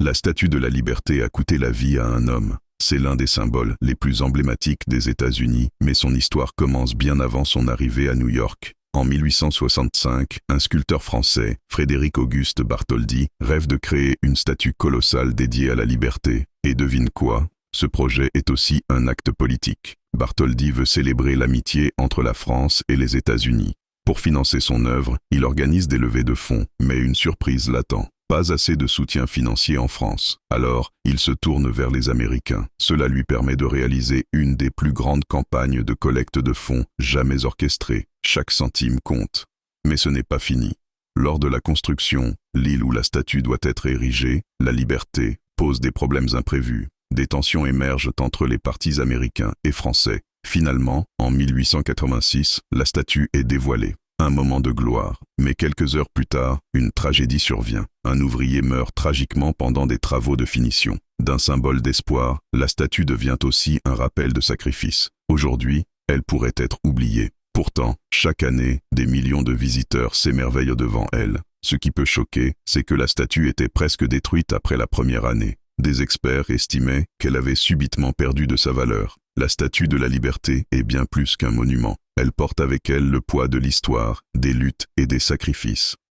La Statue de la Liberté a coûté la vie à un homme. C'est l'un des symboles les plus emblématiques des États-Unis, mais son histoire commence bien avant son arrivée à New York. En 1865, un sculpteur français, Frédéric-Auguste Bartholdi, rêve de créer une statue colossale dédiée à la liberté. Et devine quoi? Ce projet est aussi un acte politique. Bartholdi veut célébrer l'amitié entre la France et les États-Unis. Pour financer son œuvre, il organise des levées de fonds, mais une surprise l'attend. Pas assez de soutien financier en France. Alors, il se tourne vers les Américains. Cela lui permet de réaliser une des plus grandes campagnes de collecte de fonds jamais orchestrées. Chaque centime compte. Mais ce n'est pas fini. Lors de la construction, l'île où la statue doit être érigée, la Liberté, pose des problèmes imprévus. Des tensions émergent entre les partis américains et français. Finalement, en 1886, la statue est dévoilée. Un moment de gloire. Mais quelques heures plus tard, une tragédie survient. Un ouvrier meurt tragiquement pendant des travaux de finition. D'un symbole d'espoir, la statue devient aussi un rappel de sacrifice. Aujourd'hui, elle pourrait être oubliée. Pourtant, chaque année, des millions de visiteurs s'émerveillent devant elle. Ce qui peut choquer, c'est que la statue était presque détruite après la première année. Des experts estimaient qu'elle avait subitement perdu de sa valeur. La Statue de la Liberté est bien plus qu'un monument. Elle porte avec elle le poids de l'histoire, des luttes et des sacrifices.